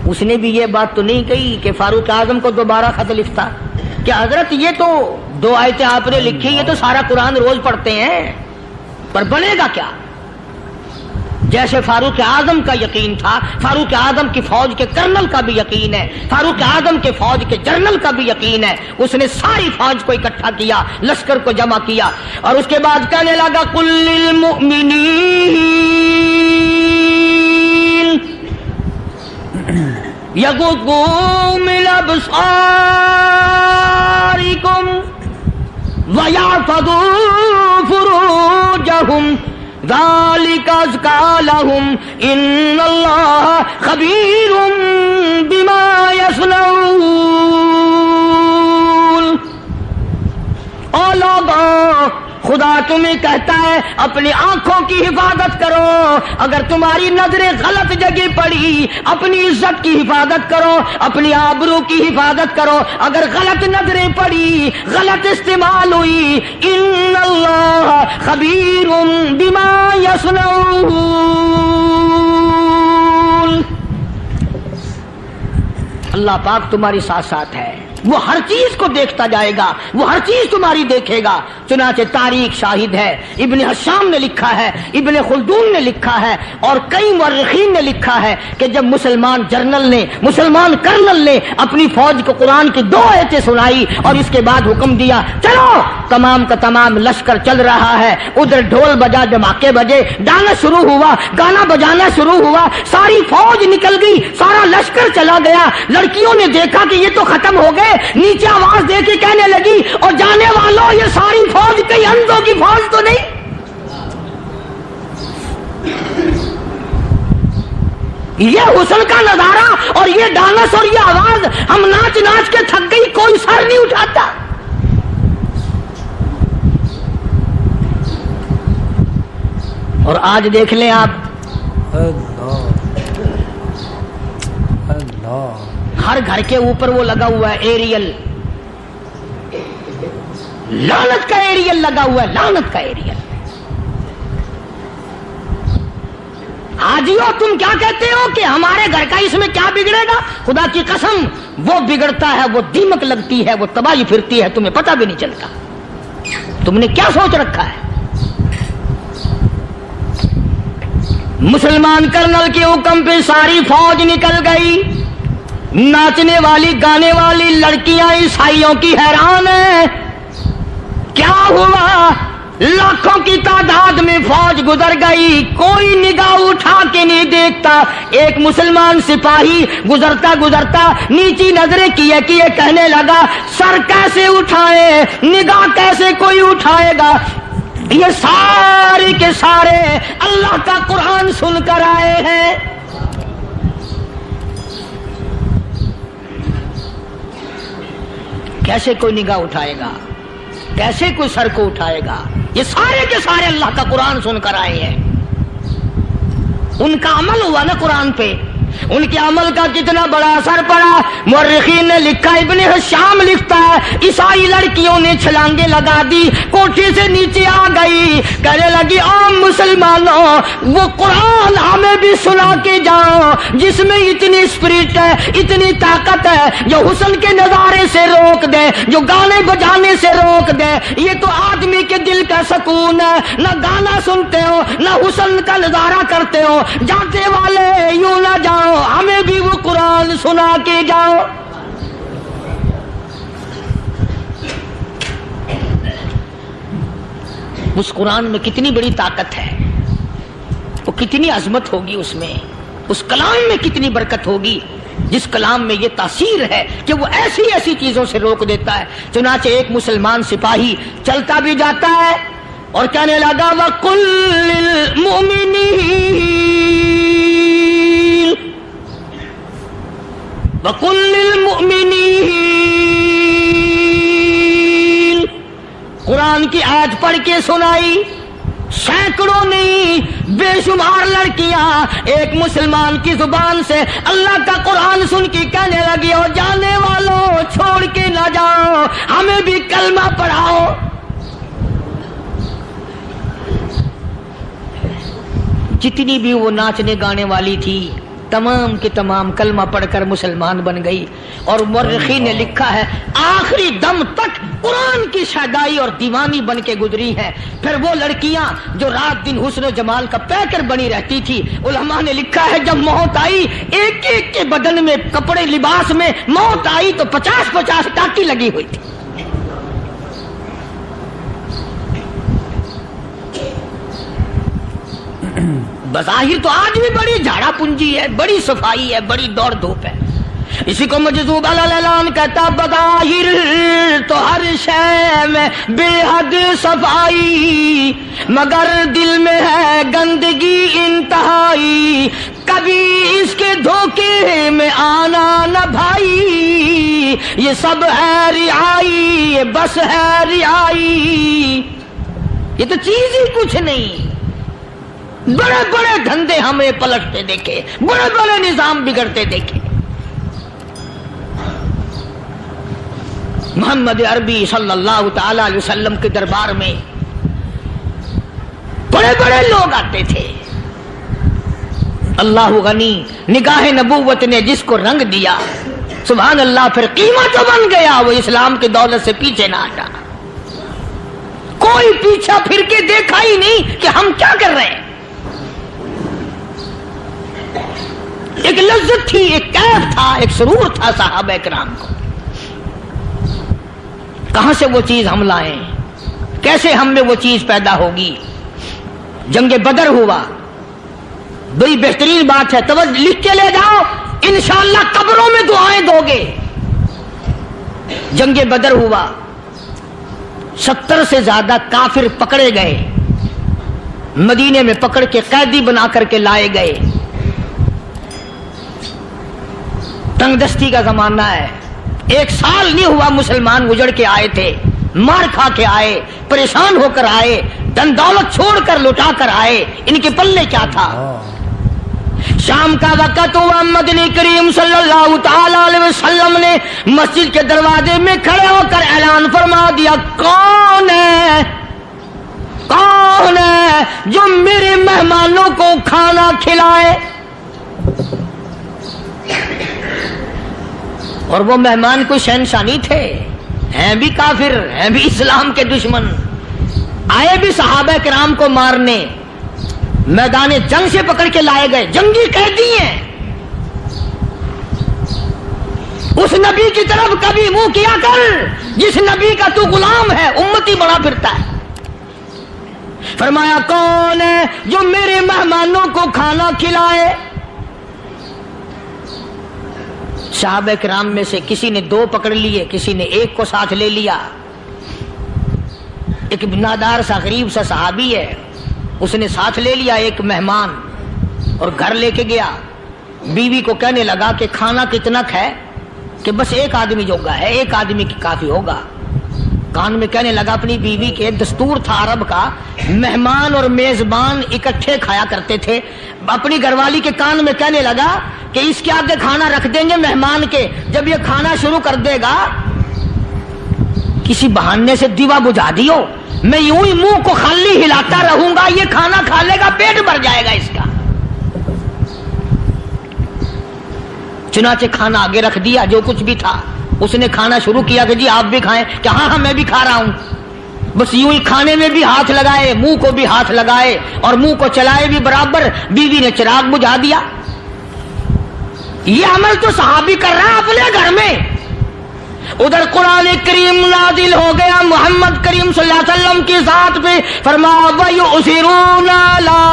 اس نے بھی یہ بات تو نہیں کہی کہ فاروق اعظم کو دوبارہ خط لکھتا کہ حضرت یہ تو 2 آیتیں آپ نے لکھی, یہ تو سارا قرآن روز پڑھتے ہیں, پر بنے گا کیا؟ جیسے فاروق اعظم کا یقین تھا, فاروق اعظم کی فوج کے کرنل کا بھی یقین ہے, فاروق اعظم کے فوج کے جنرل کا بھی یقین ہے. اس نے ساری فوج کو اکٹھا کیا, لشکر کو جمع کیا, اور اس کے بعد کہنے لگا قل للمؤمنین یغضوا من ابصارکم وَيَحْفَظُوا فُرُوجَهُمْ ذَلِكَ أَزْكَىٰ لَهُمْ إِنَّ اللَّهَ خَبِيرٌ بِمَا يَصْنَعُونَ. او لوگوں, خدا تمہیں کہتا ہے اپنی آنکھوں کی حفاظت کرو. اگر تمہاری نظریں غلط جگہ پڑی, اپنی عزت کی حفاظت کرو, اپنی آبرو کی حفاظت کرو. اگر غلط نظریں پڑی, غلط استعمال ہوئی, ان اللہ خبیر بما یصنعون. اللہ پاک تمہاری ساتھ ساتھ ہے, وہ ہر چیز کو دیکھتا جائے گا, وہ ہر چیز تمہاری دیکھے گا. چنانچہ تاریخ شاہد ہے, ابن حشام نے لکھا ہے, ابن خلدون نے لکھا ہے, اور کئی مورخین نے لکھا ہے کہ جب مسلمان جنرل نے, مسلمان کرنل نے اپنی فوج کو قرآن کی 2 آیتیں سنائی اور اس کے بعد حکم دیا چلو, تمام کا تمام لشکر چل رہا ہے. ادھر ڈھول بجا, دھماکے بجے, گانا شروع ہوا, گانا بجانا شروع ہوا, ساری فوج نکل گئی, سارا لشکر چلا گیا. لڑکیوں نے دیکھا کہ یہ تو ختم ہو گئے, نیچے آواز دے کے کہنے لگی اور جانے والوں یہ ساری فوج کئی اندھوں کی فوج تو نہیں. یہ حسن کا نظارہ اور یہ ڈانس اور یہ آواز, ہم ناچ ناچ کے تھک گئی, کوئی سر نہیں اٹھاتا. اور آج دیکھ لیں آپ, ہر گھر کے اوپر وہ لگا ہوا ہے ایریل, لعنت کا ایریل لگا ہوا ہے, لعنت کا ایریل. حاجیو تم کیا کہتے ہو کہ ہمارے گھر کا اس میں کیا بگڑے گا؟ خدا کی قسم وہ بگڑتا ہے, وہ دیمک لگتی ہے, وہ تباہی پھرتی ہے, تمہیں پتہ بھی نہیں چلتا. تم نے کیا سوچ رکھا ہے؟ مسلمان کرنل کے حکم پہ ساری فوج نکل گئی. ناچنے والی گانے والی لڑکیاں عیسائیوں کی حیران ہیں. کیا ہوا؟ لاکھوں کی تعداد میں فوج گزر گئی, کوئی نگاہ اٹھا کے نہیں دیکھتا. ایک مسلمان سپاہی گزرتا گزرتا نیچی نظریں کیے کیے کہنے لگا سر کیسے اٹھائے, نگاہ کیسے کوئی اٹھائے گا؟ یہ سارے کے سارے اللہ کا قرآن سن کر آئے ہیں. کیسے کوئی نگاہ اٹھائے گا, کیسے کوئی سر کو اٹھائے گا؟ یہ سارے کے سارے اللہ کا قرآن سن کر آئے ہیں. ان کا عمل ہوا نا قرآن پہ, ان کے عمل کا کتنا بڑا اثر پڑا. مورخین نے لکھا, ابن ہشام لکھتا ہے, عیسائی لڑکیوں نے چھلانگیں لگا دی, کوٹھی سے نیچے آ گئی, کہنے لگی عام مسلمانوں وہ قرآن ہمیں بھی سنا کے جاؤ جس میں اتنی اسپرٹ ہے, اتنی طاقت ہے, جو حسن کے نظارے سے روک دے, جو گانے بجانے سے روک دے. یہ تو آدمی کے دل کا سکون ہے. نہ گانا سنتے ہو نہ حسن کا نظارہ کرتے ہو, جاتے والے یوں نہ جاؤ, ہمیں بھی وہ قرآن سنا کے جاؤ. اس قرآن میں کتنی بڑی طاقت ہے, وہ کتنی عظمت ہوگی اس میں, اس کلام میں کتنی برکت ہوگی, جس کلام میں یہ تاثیر ہے کہ وہ ایسی ایسی چیزوں سے روک دیتا ہے. چنانچہ ایک مسلمان سپاہی چلتا بھی جاتا ہے اور کہنے لگا وَقُلْ لِلْمُؤْمِنِينَ, قرآن کی آیت پڑھ کے سنائی. سینکڑوں نہیں بے شمار لڑکیاں ایک مسلمان کی زبان سے اللہ کا قرآن سن کے کہنے لگی, اور جانے والوں چھوڑ کے نہ جاؤ, ہمیں بھی کلمہ پڑھاؤ. جتنی بھی وہ ناچنے گانے والی تھی تمام کے تمام کلمہ پڑھ کر مسلمان بن گئی. اور مورخین نے لکھا ہے آخری دم تک قرآن کی شیدائی اور دیوانی بن کے گزری ہے. پھر وہ لڑکیاں جو رات دن حسن و جمال کا پیکر بنی رہتی تھی, علماء نے لکھا ہے جب موت آئی ایک ایک کے بدن میں کپڑے لباس میں موت آئی تو 50-50 ٹاٹی لگی ہوئی تھی. بظاہر تو آج بھی بڑی جھاڑا پنجی ہے, بڑی صفائی ہے, بڑی دوڑ دھوپ ہے. اسی کو مجذوب الاعلان کہتا, بظاہر تو ہر شے میں بے حد صفائی, مگر دل میں ہے گندگی انتہائی, کبھی اس کے دھوکے میں آنا نہ بھائی, یہ سب ہے رعائی, یہ بس ہے رعائی. یہ تو چیز ہی کچھ نہیں. بڑے بڑے دھندے ہمیں پلٹتے دیکھے, بڑے بڑے نظام بگڑتے دیکھے. محمد عربی صلی اللہ تعالی علیہ وسلم کے دربار میں بڑے بڑے لوگ آتے تھے. اللہ غنی, نگاہ نبوت نے جس کو رنگ دیا سبحان اللہ, پھر قیمت جو بن گیا وہ اسلام کی دولت سے پیچھے نہ ہٹا. کوئی پیچھا پھر کے دیکھا ہی نہیں کہ ہم کیا کر رہے ہیں. ایک لذت تھی, ایک کیف تھا, ایک سرور تھا صحابہ کرام کو. کہاں سے وہ چیز ہم لائیں, کیسے ہم میں وہ چیز پیدا ہوگی. جنگ بدر ہوا, بڑی بہترین بات ہے, توجہ لکھ کے لے جاؤ, انشاءاللہ قبروں میں دعائیں دو گے. جنگ بدر ہوا, 70 سے زیادہ کافر پکڑے گئے, مدینے میں پکڑ کے قیدی بنا کر کے لائے گئے. تنگ دستی کا زمانہ ہے, 1 سال نہیں ہوا مسلمان گزر کے آئے تھے, مار کھا کے آئے, پریشان ہو کر آئے, دن دولت چھوڑ کر لوٹا کر آئے. ان کے پلے کیا تھا. شام کا وقت ہوا, مدنی کریم صلی اللہ تعالی علیہ وسلم نے مسجد کے دروازے میں کھڑے ہو کر اعلان فرما دیا, کون ہے, کون ہے جو میرے مہمانوں کو کھانا کھلائے. اور وہ مہمان کوئی شہنشاہ نہیں تھے, ہیں بھی کافر, ہیں بھی اسلام کے دشمن, آئے بھی صحابہ کرام کو مارنے, میدان جنگ سے پکڑ کے لائے گئے, جنگی قیدی ہیں. اس نبی کی طرف کبھی منہ کیا کر جس نبی کا تو غلام ہے, امتی بنا پھرتا ہے. فرمایا کون ہے جو میرے مہمانوں کو کھانا کھلائے. صحابہ کرام میں سے کسی نے 2 پکڑ لیے, کسی نے 1 کو ساتھ لے لیا. ایک بنادار سا غریب سا صحابی ہے, اس نے ساتھ لے لیا ایک مہمان اور گھر لے کے گیا. بیوی کو کہنے لگا کہ کھانا کتنا ہے, کہ بس 1 آدمی جوگا ہے, 1 آدمی کی کافی ہوگا. کان میں کہنے لگا اپنی بیوی کے، دستور تھا عرب کا، مہمان اور میزبان اکٹھے کھایا کرتے تھے، اپنی گھر والی کے کان میں کہنے لگا کہ اس کے آگے کھانا رکھ دیں گے مہمان کے، جب یہ کھانا شروع کر دے گا کسی بہانے سے دیوا بجھا دیو، میں یوں ہی منہ کو خالی ہلاتا رہوں گا، یہ کھانا کھا لے گا، پیٹ بھر جائے گا اس کا۔ چنانچہ کھانا آگے رکھ دیا، جو کچھ بھی تھا، اس نے کھانا شروع کیا کہ جی آپ بھی کھائیں، کہ ہاں ہاں میں بھی کھا رہا ہوں۔ بس یوں ہی کھانے میں بھی ہاتھ لگائے، منہ کو بھی ہاتھ لگائے اور منہ کو چلائے بھی برابر، بیوی نے چراغ بجھا دیا۔ یہ عمل تو صحابی کر رہا ہے اپنے گھر میں، ادھر قرآن کریم نازل ہو گیا محمد کریم صلی اللہ علیہ وسلم کی ذات پہ، فرمایا وَيُؤْثِرُونَ عَلَىٰ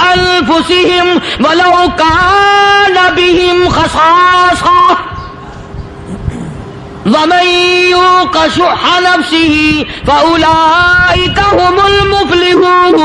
أَنفُسِهِمْ وَلَوْ كَانَ بِهِمْ خَصَاصَةٌ وَمَن يُوقَ شُحَّ نَفْسِهِ فَأُولَٰئِكَ هُمُ الْمُفْلِحُونَ۔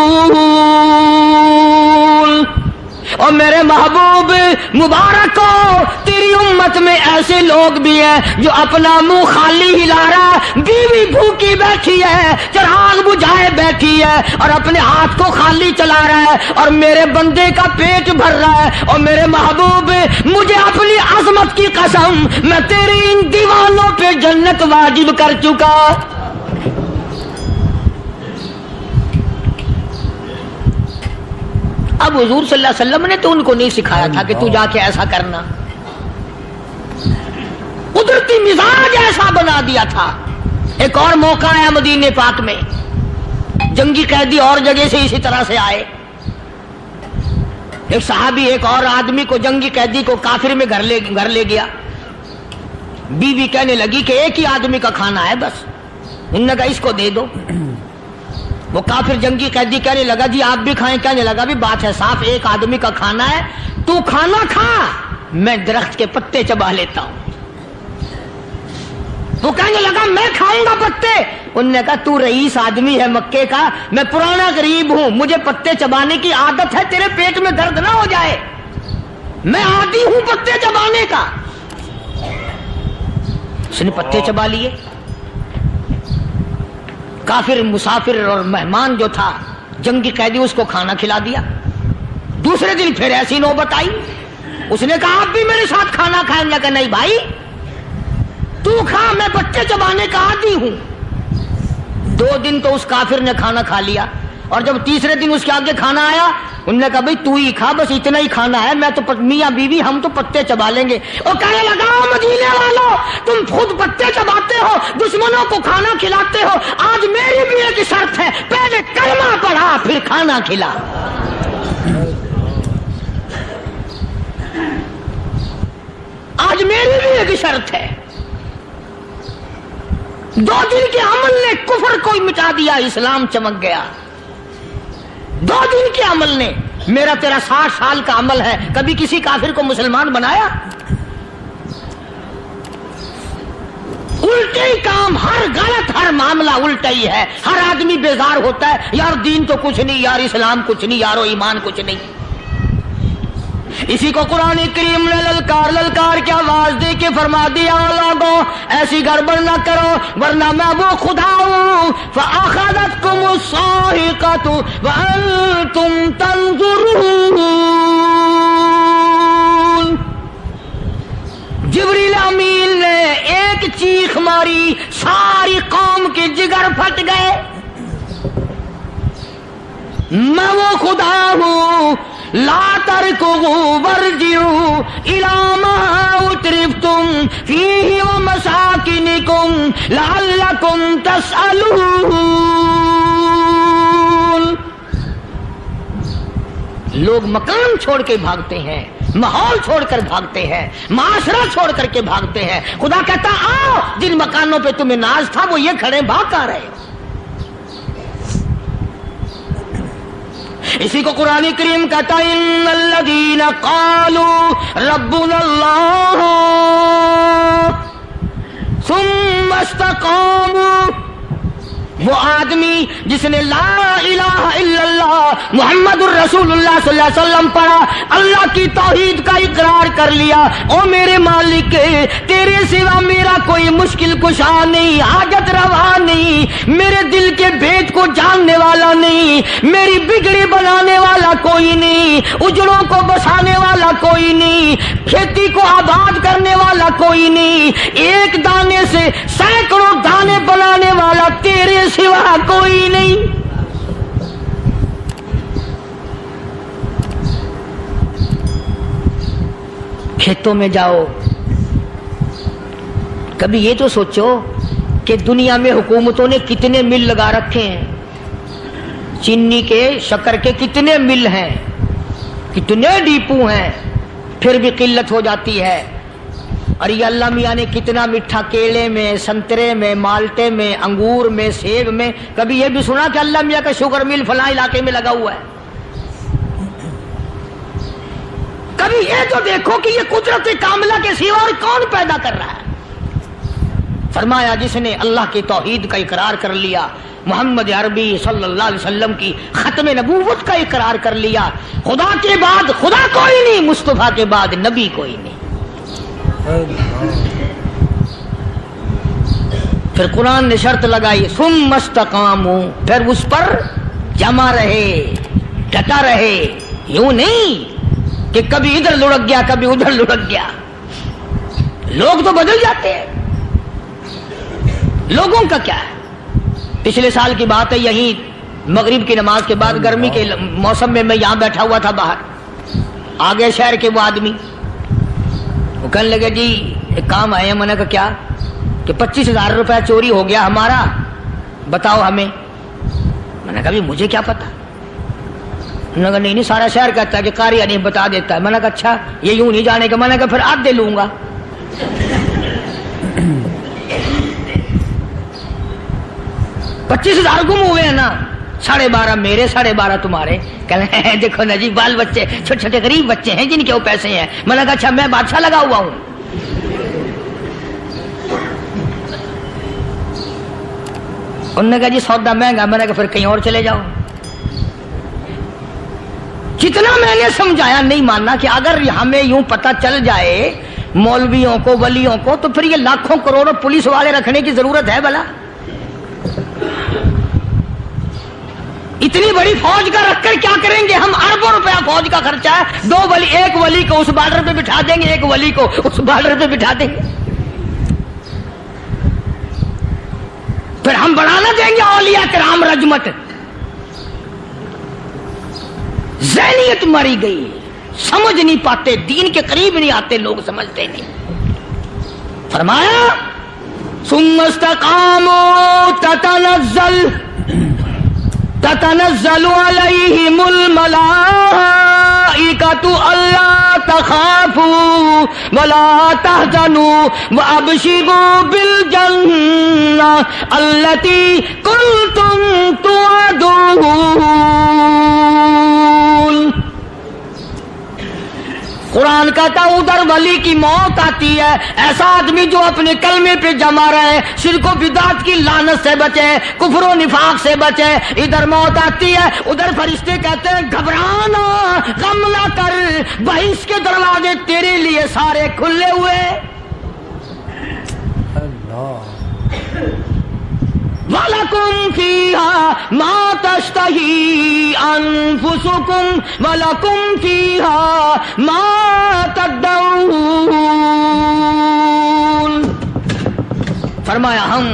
اور میرے محبوب مبارک ہو، تیری امت میں ایسے لوگ بھی ہیں جو اپنا منہ خالی ہلا رہا ہے، بیوی بھوکی بیٹھی ہے، چراغ بجھائے بیٹھی ہے اور اپنے ہاتھ کو خالی چلا رہا ہے اور میرے بندے کا پیٹ بھر رہا ہے۔ اور میرے محبوب مجھے اپنی عظمت کی قسم، میں تیری ان دیوانوں پہ جنت واجب کر چکا۔ اب حضور صلی اللہ علیہ وسلم نے تو ان کو نہیں سکھایا تھا کہ تو جا کے ایسا کرنا، قدرتی مزاج ایسا بنا دیا تھا۔ ایک اور موقع آیا مدینے پاک میں، جنگی قیدی اور جگہ سے اسی طرح سے آئے، ایک صحابی ایک اور آدمی کو، جنگی قیدی کو کافر میں گھر لے گیا۔ بیوی کہنے لگی کہ ایک ہی آدمی کا کھانا ہے بس، انہوں نے کہا اس کو دے دو۔ وہ کافر جنگی قیدی کہنے لگا جی آپ بھی کھائیں، کہنے لگا بھی بات ہے صاف، ایک آدمی کا کھانا ہے، تو کھانا کھا، میں درخت کے پتے چبا لیتا ہوں۔ وہ کہنے لگا میں کھاؤں گا پتے، انہوں نے کہا تو رئیس آدمی ہے مکے کا، میں پرانا غریب ہوں، مجھے پتے چبانے کی عادت ہے، تیرے پیٹ میں درد نہ ہو جائے، میں عادی ہوں پتے چبانے کا۔ اس نے پتے چبا لیے۔ کافر مسافر اور مہمان جو تھا جنگی قیدی، اس کو کھانا کھلا دیا۔ دوسرے دن پھر ایسی نوبت آئی، اس نے کہا آپ بھی میرے ساتھ کھانا کھائیں گے؟ کہ نہیں بھائی تو کھا، میں پتے چبانے کا عادی ہوں۔ 2 دن تو اس کافر نے کھانا کھا لیا، اور جب تیسرے دن اس کے آگے کھانا آیا، انہوں نے کہا بھائی تو ہی کھا، بس اتنا ہی کھانا ہے، میں تو میاں بیوی ہم تو پتے چبا لیں گے۔ اور کہنے لگا مدینے والوں، تم خود پتے چباتے ہو، دشمنوں کو کھانا کھلاتے ہو، آج میری بھی ایک شرط ہے، پہلے کلمہ پڑھا پھر کھانا کھلا۔ آج میری بھی ایک شرط ہے۔ 2 دن کے عمل نے کفر کو مٹا دیا، اسلام چمک گیا۔ 2 دن کے عمل نے، میرا تیرا 60 سال کا عمل ہے، کبھی کسی کافر کو مسلمان بنایا؟ الٹے ہی کام، ہر غلط، ہر معاملہ الٹا ہی ہے۔ ہر آدمی بیزار ہوتا ہے، یار دین تو کچھ نہیں، یار اسلام کچھ نہیں، یارو ایمان کچھ نہیں۔ اسی کو قرآن کریم نے للکار کے آواز دے کے فرما دیا لوگوں ایسی گڑبڑ نہ کرو ورنہ میں وہ خدا ہوں فَأَخَذَتْكُمُ الصَّاعِقَةُ وَأَنْتُمْ تَنْظُرُونَ۔ جبریل امین نے ایک چیخ ماری، ساری قوم کے جگر پھٹ گئے۔ میں وہ خدا ہوں لا تركضوا وارجعوا إلى ما أترفتم فيه ومساكنكم لعلكم تسألون۔ لوگ مکان چھوڑ کے بھاگتے ہیں، ماحول چھوڑ کر بھاگتے ہیں، معاشرہ چھوڑ کر کے بھاگتے ہیں۔ خدا کہتا آؤ جن مکانوں پہ تمہیں ناز تھا وہ یہ کھڑے بھاگ کر رہے۔ اسی کو قرآن کریم کہتا ہے ان الذین قالوا ربنا اللہ ثم استقاموا وہ آدمی جس نے لا الہ الا اللہ محمد الرسول اللہ صلی اللہ علیہ وسلم پڑھا، اللہ کی توحید کا اقرار کر لیا، او میرے مالک تیرے سوا میرا کوئی مشکل کشا نہیں، حاجت روا نہیں، میرے دل کے بھید کو جاننے والا نہیں، میری بگڑی بنانے والا کوئی نہیں، اجڑوں کو بسانے والا کوئی نہیں، کھیتی کو آباد کرنے والا کوئی نہیں، ایک دانے سے سینکڑوں دانے بنانے والا تیرے سوا کوئی نہیں۔ کھیتوں میں جاؤ، کبھی یہ تو سوچو کہ دنیا میں حکومتوں نے کتنے مل لگا رکھے ہیں، چینی کے شکر کے کتنے مل ہیں، کتنے ڈیپو ہیں، پھر بھی قلت ہو جاتی ہے۔ اور یہ اللہ میاں نے کتنا میٹھا کیلے میں، سنترے میں، مالٹے میں، انگور میں، سیب میں، کبھی یہ بھی سنا کہ اللہ میاں کا شوگر مل فلاں علاقے میں لگا ہوا ہے؟ کبھی یہ تو دیکھو کہ یہ قدرت کاملہ کے سوا اور کون پیدا کر رہا ہے؟ فرمایا جس نے اللہ کی توحید کا اقرار کر لیا، محمد عربی صلی اللہ علیہ وسلم کی ختم نبوت کا اقرار کر لیا، خدا کے بعد خدا کوئی نہیں، مصطفیٰ کے بعد نبی کوئی نہیں۔ پھر قرآن نے شرط لگائی ثم استقاموا، پھر اس پر جمع رہے، ڈٹا رہے، یوں نہیں کہ کبھی ادھر لڑک گیا کبھی ادھر لڑک گیا۔ لوگ تو بدل جاتے ہیں، لوگوں کا کیا ہے؟ پچھلے سال کی بات ہے، یہیں مغرب کی نماز کے بعد گرمی کے موسم میں میں یہاں بیٹھا ہوا تھا، باہر آ گئے شہر کے وہ آدمی، وہ کہنے لگے جی ایک کام آئے ہیں۔ میں نے کہا کیا؟ کہ 25,000 روپے چوری ہو گیا ہمارا، بتاؤ ہمیں۔ میں نے کہا بھی مجھے کیا پتا؟ انہوں نے کہا نہیں سارا شہر کہتا ہے کہ قاری نہیں بتا دیتا ہے۔ میں نے کہا اچھا یہ یوں نہیں جانے کا؟ میں نے کہا پھر آدھے لوں گا۔ 25,000 گم ہوئے ہیں نا، 12.5 میرے 12.5 تمہارے۔ کہنے ہیں دیکھو نا جی بال بچے چھوٹے چھوٹے غریب بچے ہیں جن کے وہ پیسے ہیں۔ میں نے کہا اچھا میں بادشاہ لگا ہوا ہوں؟ انہوں نے کہا جی سودا مہنگا۔ میں نے کہا پھر کہیں اور چلے جاؤ۔ جتنا میں نے سمجھایا نہیں ماننا کہ اگر ہمیں یوں پتہ چل جائے مولویوں کو ولیوں کو تو پھر یہ لاکھوں کروڑوں پولیس والے رکھنے کی ضرورت ہے بھلا؟ اتنی بڑی فوج کا رکھ کر کیا کریں گے ہم؟ اربوں روپیہ فوج کا خرچہ ہے، دو ولی، ایک ولی کو اس بارڈر پہ بٹھا دیں گے، ایک ولی کو اس بارڈر پہ بٹھا دیں گے، پھر ہم بڑھانا دیں گے اولیاء کرام رجمت۔ ذہنیت مری گئی، سمجھ نہیں پاتے، دین کے قریب نہیں آتے لوگ، سمجھتے نہیں۔ فرمایا ثم استقاموا تتنزل علیہم الملائکۃ الا تخافوا ولا تحزنوا وابشروا بالجنہ التی کنتم توعدون۔ قرآن کہتا ادھر ولی کی موت آتی ہے، ایسا آدمی جو اپنے کلمے پہ جمع رہے، شرک و بدعت کی لعنت سے بچے، کفر و نفاق سے بچے۔ ادھر موت آتی ہے، ادھر فرشتے کہتے ہیں گھبرانا، غم نہ کر، بہشت کے دروازے تیرے لیے سارے کھلے ہوئے۔ وَلَكُمْ فِيهَا مَا تَشْتَهِي أَنفُسُكُمْ وَلَكُمْ فِيهَا مَا تَدَّعُونَ۔ فرمایا ہم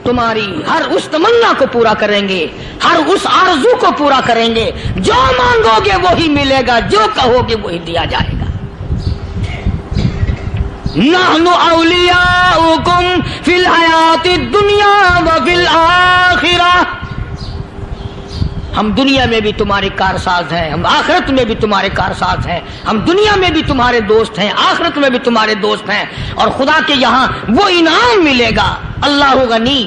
تمہاری ہر اس تمنا کو پورا کریں گے، ہر اس آرزو کو پورا کریں گے، جو مانگو گے وہی ملے گا، جو کہو گے وہی دیا جائے گا۔ نحن اولیاؤکم فی الحیات الدنیا وفی الآخرہ، ہم دنیا میں بھی تمہارے کارساز ہیں، ہم آخرت میں بھی تمہارے کارساز ہیں، ہم دنیا میں بھی تمہارے دوست ہیں، آخرت میں بھی تمہارے دوست ہیں، اور خدا کے یہاں وہ انعام ملے گا۔ اللہ غنی،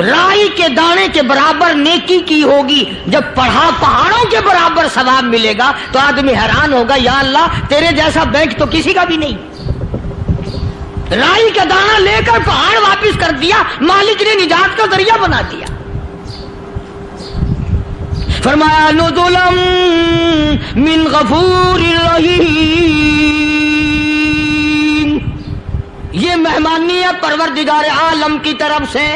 رائی کے دانے کے برابر نیکی کی ہوگی، جب پہاڑوں کے برابر ثواب ملے گا تو آدمی حیران ہوگا، یا اللہ تیرے جیسا بینک تو کسی کا بھی نہیں۔ رائی کا دانہ لے کر پہاڑ واپس کر دیا، مالک نے نجات کا ذریعہ بنا دیا۔ فرمایا نزلا من غفور رحیم، یہ مہمانی ہے پروردگار عالم کی طرف سے۔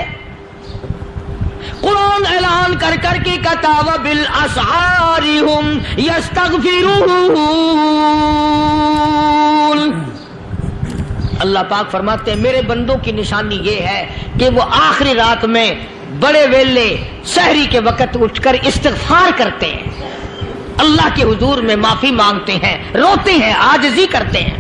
قرآن اعلان کر کر کے کہتا وبالاسحار ہم یستغفرون، اللہ پاک فرماتے ہیں میرے بندوں کی نشانی یہ ہے کہ وہ آخری رات میں بڑے ویلے سحری کے وقت اٹھ کر استغفار کرتے ہیں، اللہ کے حضور میں معافی مانگتے ہیں، روتے ہیں، عاجزی کرتے ہیں۔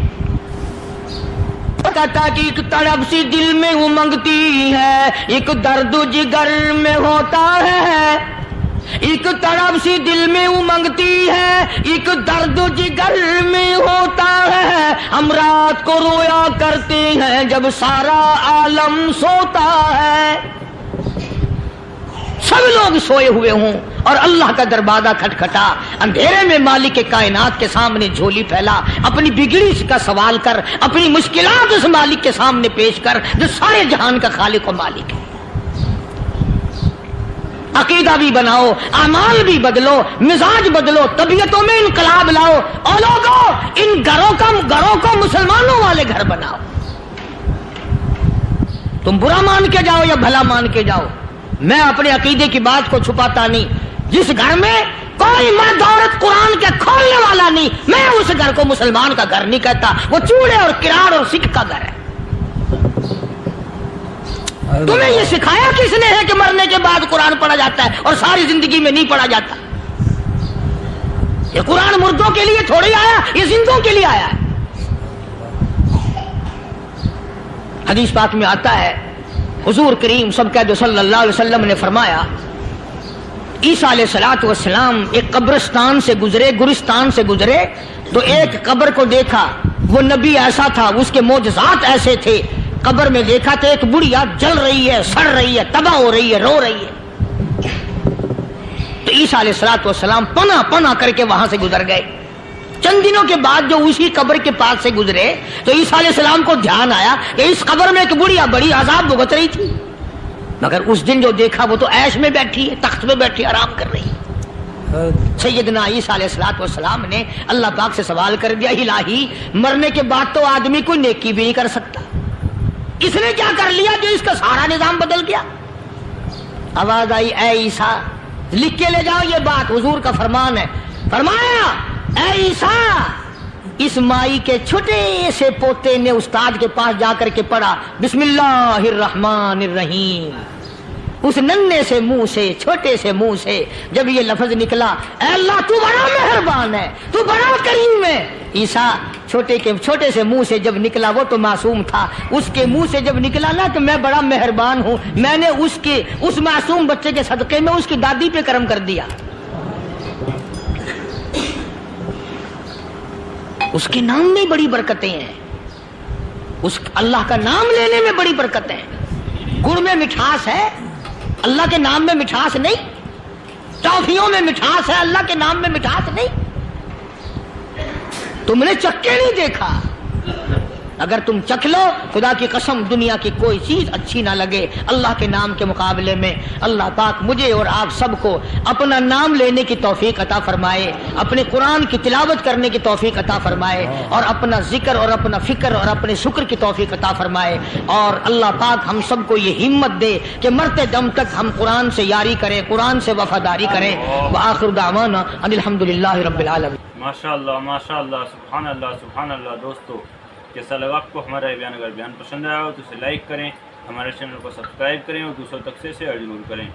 کہتا کہ ایک تڑپ سی دل میں امنگتی ہے، ایک درد جگر میں ہوتا ہے، ایک تڑپ سی دل میں امنگتی ہے، ایک درد جگر میں ہوتا ہے، ہم رات کو رویا کرتے ہیں جب سارا عالم سوتا ہے۔ سب لوگ سوئے ہوئے ہوں اور اللہ کا دروازہ کھٹکھٹا، اندھیرے میں مالک کائنات کے سامنے جھولی پھیلا، اپنی بگڑی کا سوال کر، اپنی مشکلات اس مالک کے سامنے پیش کر جو سارے جہان کا خالق و مالک ہے۔ عقیدہ بھی بناؤ، اعمال بھی بدلو، مزاج بدلو، طبیعتوں میں انقلاب لاؤ، اور لوگوں ان گھروں کو مسلمانوں والے گھر بناؤ۔ تم برا مان کے جاؤ یا بھلا مان کے جاؤ، میں اپنے عقیدے کی بات کو چھپاتا نہیں۔ جس گھر میں کوئی مرد عورت قرآن کے کھولنے والا نہیں، میں اس گھر کو مسلمان کا گھر نہیں کہتا، وہ چوڑے اور کراڑ اور سکھ کا گھر ہے۔ تمہیں یہ سکھایا کس نے ہے کہ مرنے کے بعد قرآن پڑھا جاتا ہے اور ساری زندگی میں نہیں پڑھا جاتا؟ یہ قرآن مردوں کے لیے تھوڑی آیا، یہ زندوں کے لیے آیا ہے۔ حدیث پاک میں آتا ہے حضور کریم صلی اللہ علیہ وسلم نے فرمایا عیسیٰ علیہ السلام ایک قبرستان سے گزرے، گورستان سے گزرے تو ایک قبر کو دیکھا، وہ نبی ایسا تھا، اس کے معجزات ایسے تھے، قبر میں دیکھا تو ایک بڑھیا جل رہی ہے، سڑ رہی ہے، تباہ ہو رہی ہے، رو رہی ہے۔ تو عیسیٰ علیہ السلام پناہ کر کے وہاں سے گزر گئے۔ چند دنوں کے بعد جو اسی قبر کے پاس سے گزرے تو عیسیٰ علیہ السلام کو دھیان آیا کہ اس قبر میں ایک بڑھیا بڑی عذاب بھگت رہی تھی، مگر اس دن جو دیکھا وہ تو عیش میں بیٹھی ہے، تخت میں بیٹھی آرام کر رہی ہے۔ سیدنا عیسیٰ علیہ السلام نے اللہ پاک سے سوال کر دیا، الہی مرنے کے بعد تو آدمی کوئی نیکی بھی نہیں کر سکتا، اس نے کیا کر لیا جو اس کا سارا نظام بدل گیا؟ آواز آئی اے عیسیٰ لکھ کے لے جاؤ یہ بات، حضور کا فرمان ہے۔ فرمایا اے عیسیٰ، اس مائی کے چھوٹے سے پوتے نے استاد کے پاس جا کر کے پڑھا بسم اللہ الرحمن الرحیم، اس ننھے سے منہ سے، چھوٹے سے منہ سے جب یہ لفظ نکلا اے اللہ تو بڑا مہربان ہے، تو بڑا کریم ہے، عیسیٰ چھوٹے سے منہ سے جب نکلا، وہ تو معصوم تھا، اس کے منہ سے جب نکلا نا تو میں بڑا مہربان ہوں، میں نے اس معصوم بچے کے صدقے میں اس کی دادی پہ کرم کر دیا، اس کے نام میں بڑی برکتیں ہیں، اس اللہ کا نام لینے میں بڑی برکتیں ہیں۔ گڑ میں مٹھاس ہے، اللہ کے نام میں مٹھاس نہیں، ٹافیوں میں مٹھاس ہے، اللہ کے نام میں مٹھاس نہیں۔ تم نے چکھ کے نہیں دیکھا، اگر تم چکھ لو خدا کی قسم دنیا کی کوئی چیز اچھی نہ لگے اللہ کے نام کے مقابلے میں۔ اللہ پاک مجھے اور آپ سب کو اپنا نام لینے کی توفیق عطا فرمائے، اپنے قرآن کی تلاوت کرنے کی توفیق عطا فرمائے، اور اپنا ذکر اور اپنا فکر اور اپنے شکر کی توفیق عطا فرمائے، اور اللہ پاک ہم سب کو یہ ہمت دے کہ مرتے دم تک ہم قرآن سے یاری کریں، قرآن سے وفاداری کریں۔ وآخر دعوانا ان الحمدللہ رب العالمین۔ ماشاءاللہ سبحان اللہ۔ دوستو کیسا لگا آپ کو ہمارا بیان؟ اگر بیان پسند آیا ہو تو اسے لائک کریں، ہمارے چینل کو سبسکرائب کریں اور دوسروں تک سے شیئر ضرور کریں۔